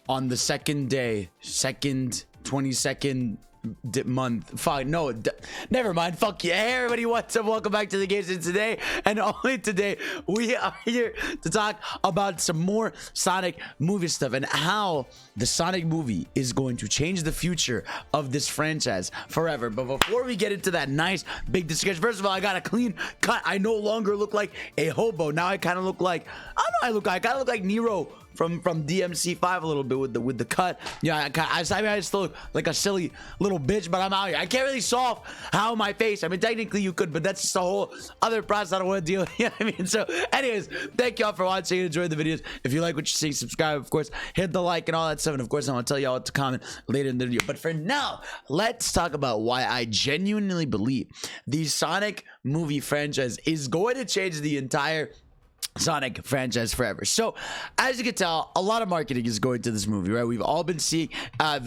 on the second day, 22nd month. Fuck, no, never mind. Fuck yeah. Hey, everybody, what's up? Welcome back to the games. And today, and only today, we are here to talk about some more Sonic movie stuff and how the Sonic movie is going to change the future of this franchise forever. But before we get into that nice big discussion, first of all, I got a clean cut. I no longer look like a hobo. Now I kind of look like, I don't know, I kind of look like Nero from DMC5 a little bit with the cut. Yeah, I still look like a silly little bitch, but I'm out here. I can't really solve how my face. I mean, technically you could, but that's just a whole other process I don't want to deal with. You know what I mean? So anyways, thank y'all for watching and enjoying the videos. If you like what you're seeing, subscribe, of course, hit the like and all that stuff. And of course, I'm gonna tell y'all what to comment later in the video. But for now, let's talk about why I genuinely believe the Sonic movie franchise is going to change the entire Sonic franchise forever. So as you can tell, a lot of marketing is going to this movie, right? We've all been seeing all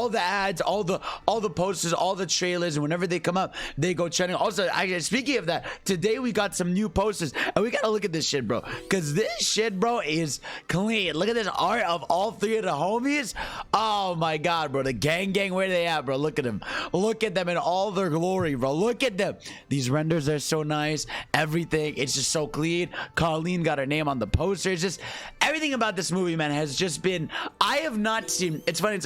the ads, all the posters, all the trailers, and whenever they come up, they go trending. Also, speaking of that, today we got some new posters, and we gotta look at this shit, bro, because this shit, bro, is clean. Look at this art of all three of the homies. Oh my god, bro, the gang, where they at, bro? Look at them. Look at them in all their glory, bro. Look at them. These renders are so nice. Everything, it's just so clean. Colleen got her name on the poster. It's just everything about this movie, man, has just been, I have not seen, it's funny,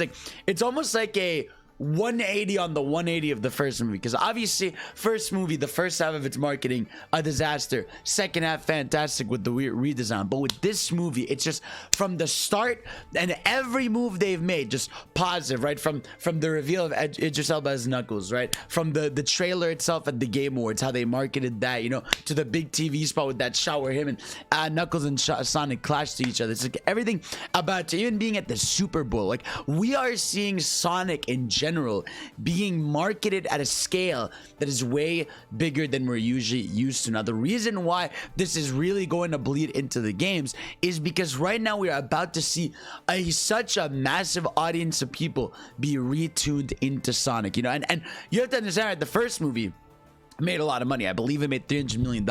it's almost like a 180 on the 180 of the first movie, because obviously first movie, the first half of its marketing, a disaster, second half fantastic with the weird redesign. But with this movie, it's just from the start, and every move they've made just positive, right? From the reveal of Idris Elba as Knuckles, right? From the trailer itself at the Game Awards, how they marketed that, you know, to the big TV spot with that shot where him and Knuckles and Sonic clash to each other. It's like everything about, to even being at the Super Bowl, like we are seeing Sonic in general being marketed at a scale that is way bigger than we're usually used to. Now, the reason why this is really going to bleed into the games is because right now we are about to see such a massive audience of people be retuned into Sonic, you know, and you have to understand, right, the first movie made a lot of money. I believe it made $300 million,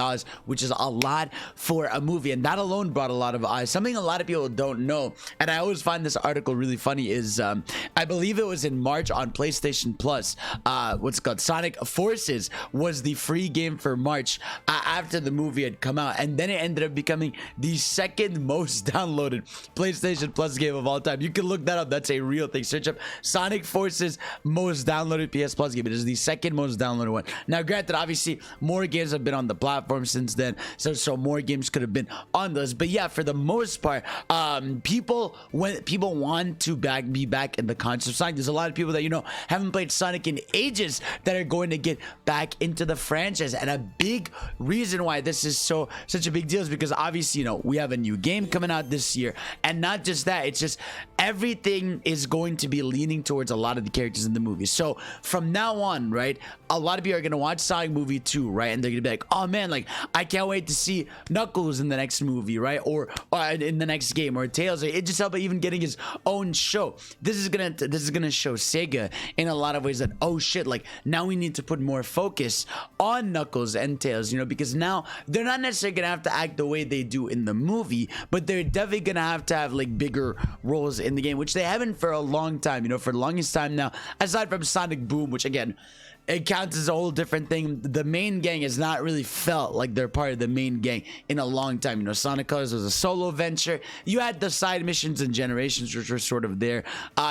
which is a lot for a movie, and that alone brought a lot of eyes. Something a lot of people don't know, and I always find this article really funny, is I believe it was in March on PlayStation Plus, what's it called, Sonic Forces was the free game for March after the movie had come out, and then it ended up becoming the second most downloaded PlayStation Plus game of all time. You can look that up. That's a real thing. Search up Sonic Forces most downloaded PS Plus game. It is the second most downloaded one. Now, granted, obviously more games have been on the platform since then, so more games could have been on those, but yeah, for the most part, people want to be back in the concept of Sonic. There's a lot of people that, you know, haven't played Sonic in ages that are going to get back into the franchise, and a big reason why this is such a big deal is because obviously, you know, we have a new game coming out this year, and not just that, it's just everything is going to be leaning towards a lot of the characters in the movie. So from now on, right, a lot of people are going to watch Sonic movie 2, right, and they're gonna be like, oh man, like I can't wait to see Knuckles in the next movie, right, or in the next game, or Tails, or Idris Elba even getting his own show. This is gonna show Sega in a lot of ways that, oh shit, like now we need to put more focus on Knuckles and Tails, you know, because now they're not necessarily gonna have to act the way they do in the movie, but they're definitely gonna have like bigger roles in the game, which they haven't for a long time, you know, for the longest time now, aside from Sonic Boom, which again, it counts as a whole different thing. The main gang has not really felt like they're part of the main gang in a long time. You know, Sonic Colors was a solo venture. You had the side missions and Generations, which were sort of there.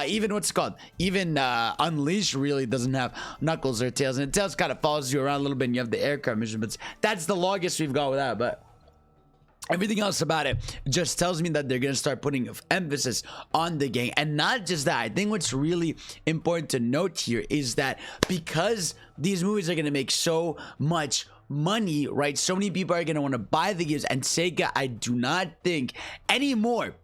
Even Unleashed really doesn't have Knuckles or Tails, and Tails kind of follows you around a little bit, and you have the aircraft mission, but that's the longest we've got with that. But everything else about it just tells me that they're going to start putting emphasis on the gang. And not just that, I think what's really important to note here is that because these movies are going to make so much money, right, so many people are going to want to buy the games, and Sega, I do not think anymore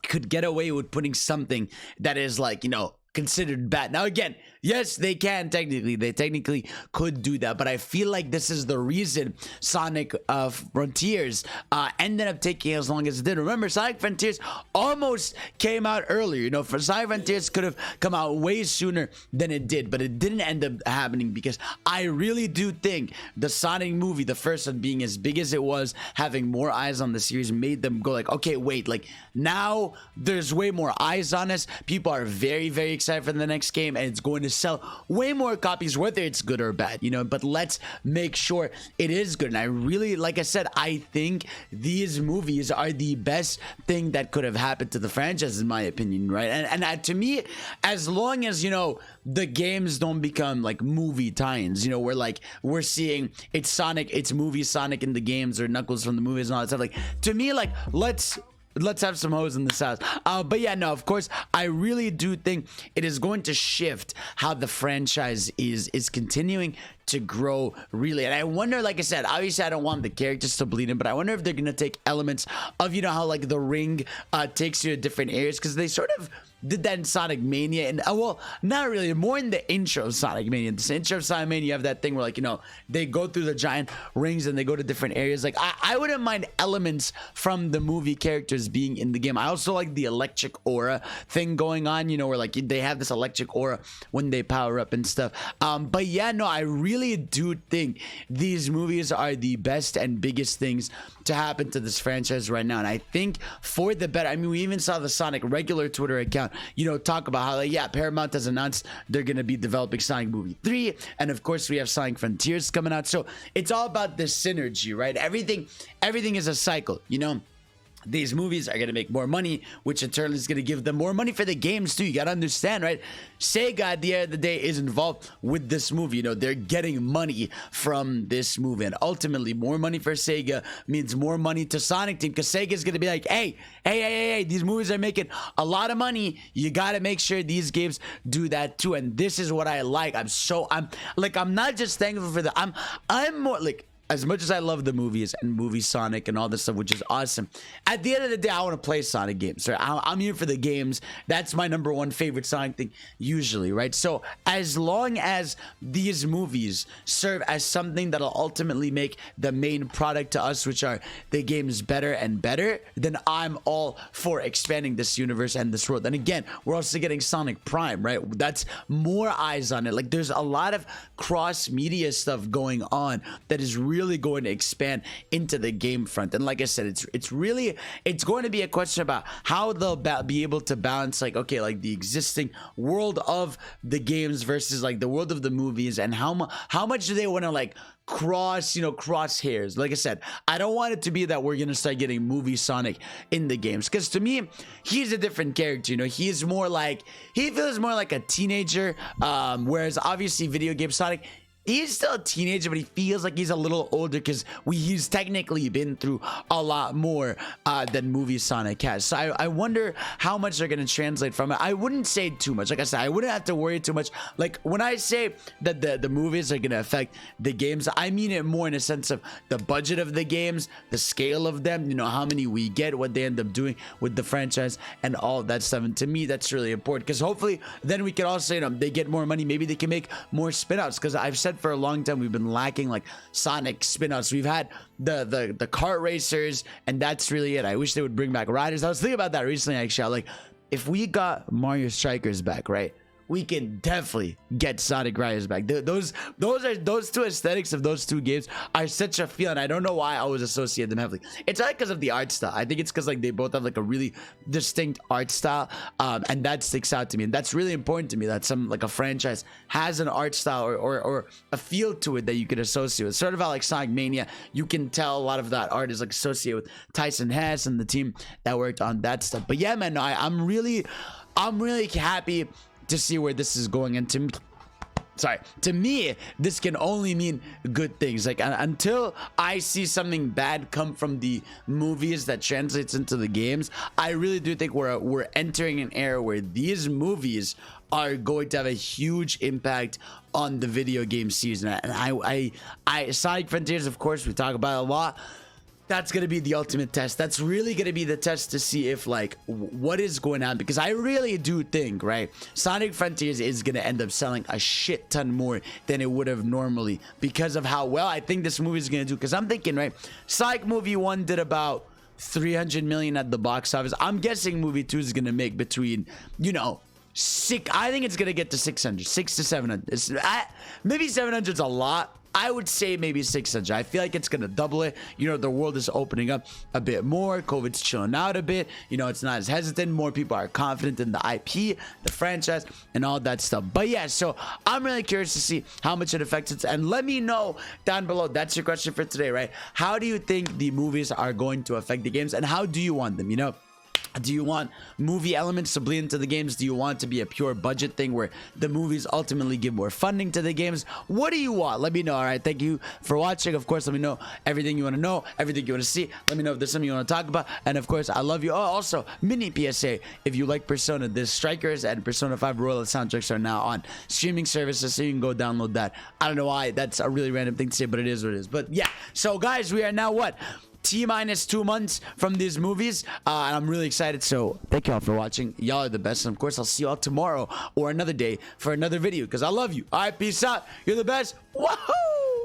could get away with putting something that is, like, you know, considered bad. Now again, Yes, they can technically. They technically could do that, but I feel like this is the reason Sonic Frontiers ended up taking as long as it did. Remember, Sonic Frontiers almost came out earlier. You know, for Sonic Frontiers could have come out way sooner than it did, but it didn't end up happening because I really do think the Sonic movie, the first one being as big as it was, having more eyes on the series, made them go like, okay, wait, like now there's way more eyes on us. People are very, very excited for the next game, and it's going to sell way more copies, whether it's good or bad, you know, but let's make sure it is good. And I really, like I said, I think these movies are the best thing that could have happened to the franchise, in my opinion, right? And to me, as long as, you know, the games don't become like movie tie-ins, you know, where like we're seeing it's Sonic, it's movie Sonic in the games, or Knuckles from the movies and all that stuff, like, to me, like, let's have some hoes in this house. But yeah, no, of course, I really do think it is going to shift how the franchise is continuing to grow, really. And I wonder, like I said, obviously I don't want the characters to bleed in, but I wonder if they're gonna take elements of, you know, how like the ring takes you to different areas, because they sort of did that in Sonic Mania, and well, not really, more in the intro of Sonic Mania. The intro of Sonic Mania, you have that thing where, like, you know, they go through the giant rings and they go to different areas. Like, I wouldn't mind elements from the movie characters being in the game. I also like the electric aura thing going on, you know, where like they have this electric aura when they power up and stuff. But yeah, no, I really do think these movies are the best and biggest things to happen to this franchise right now, and I think for the better. I mean, we even saw the Sonic regular Twitter account, you know, talk about how, like, yeah, Paramount has announced they're gonna be developing Sonic Movie 3, and of course we have Sonic Frontiers coming out. So it's all about this synergy, right? Everything is a cycle, you know. These movies are going to make more money, which in turn is going to give them more money for the games too. You got to understand, right? Sega at the end of the day is involved with this movie. You know, they're getting money from this movie, and ultimately more money for Sega means more money to Sonic Team, because Sega is going to be like, hey, these movies are making a lot of money. You got to make sure these games do that too. And this is what I like. I'm not just thankful for I'm more like, as much as I love the movies and movie Sonic and all this stuff, which is awesome, at the end of the day, I want to play Sonic games, right? I'm here for the games. That's my number one favorite Sonic thing usually, right? So as long as these movies serve as something that'll ultimately make the main product to us, which are the games, better and better, then I'm all for expanding this universe and this world. And again, we're also getting Sonic Prime, right? That's more eyes on it. Like, there's a lot of cross-media stuff going on that is really going to expand into the game front. And like I said, it's going to be a question about how they'll be able to balance, like, okay, like the existing world of the games versus like the world of the movies, and how much do they want to like cross hairs. Like I said, I don't want it to be that we're gonna start getting movie Sonic in the games, because to me, he's a different character. You know, he feels more like a teenager, whereas obviously video game Sonic, he's still a teenager, but he feels like he's a little older because he's technically been through a lot more than movie Sonic has. So I wonder how much they're going to translate from it. I wouldn't say too much. Like I said, I wouldn't have to worry too much. Like, when I say that the movies are going to affect the games, I mean it more in a sense of the budget of the games, the scale of them, you know, how many we get, what they end up doing with the franchise, and all of that stuff. And to me, that's really important, because hopefully then we can also, you know, they get more money. Maybe they can make more spin-outs, because I've said for a long time we've been lacking like Sonic spin-outs. We've had the kart racers, and that's really it. I wish they would bring back riders. I was thinking about that recently, actually. Like, if we got Mario Strikers back, right, we can definitely get Sonic Riders back. Those two aesthetics of those two games are such a feel, and I don't know why I always associate them heavily. It's not because of the art style. I think it's because like they both have like a really distinct art style, and that sticks out to me, and that's really important to me, that some like a franchise has an art style or a feel to it that you could associate with. Sort of how like Sonic Mania, you can tell a lot of that art is like associated with Tyson Hess and the team that worked on that stuff. But yeah, man, no, I'm really happy to see where this is going. And to me, this can only mean good things. Like, until I see something bad come from the movies that translates into the games, I really do think we're entering an era where these movies are going to have a huge impact on the video game season. And I Sonic Frontiers, of course, we talk about it a lot. That's gonna be the ultimate test. That's really gonna be the test to see if like what is going on, because I really do think, right, Sonic Frontiers is gonna end up selling a shit ton more than it would have normally because of how well I think this movie is gonna do. Because I'm thinking, right, Sonic movie 1 did about 300 million at the box office. I'm guessing movie 2 is gonna make between, you know, I think it's gonna get to 600 to 700. Maybe 700 is a lot. I would say maybe 600. I feel like it's gonna double it. You know, the world is opening up a bit more. COVID's chilling out a bit. You know, it's not as hesitant. More people are confident in the IP, the franchise, and all that stuff. But yeah, so I'm really curious to see how much it affects it. And let me know down below. That's your question for today, right? How do you think the movies are going to affect the games, and how do you want them? You know, do you want movie elements to bleed into the games? Do you want it to be a pure budget thing where the movies ultimately give more funding to the games? What do you want? Let me know. All right, thank you for watching. Of course, let me know everything you want to know, everything you want to see. Let me know if there's something you want to talk about. And of course, I love you. Oh, also, mini PSA. If you like Persona, the Strikers and Persona 5 Royal soundtracks are now on streaming services, so you can go download that. I don't know why. That's a really random thing to say, but it is what it is. But yeah, so guys, we are now what? T-minus 2 months from these movies, and I'm really excited. So thank y'all for watching. Y'all are the best, and of course I'll see y'all tomorrow or another day for another video, because I love you. All right, peace out. You're the best. Woohoo!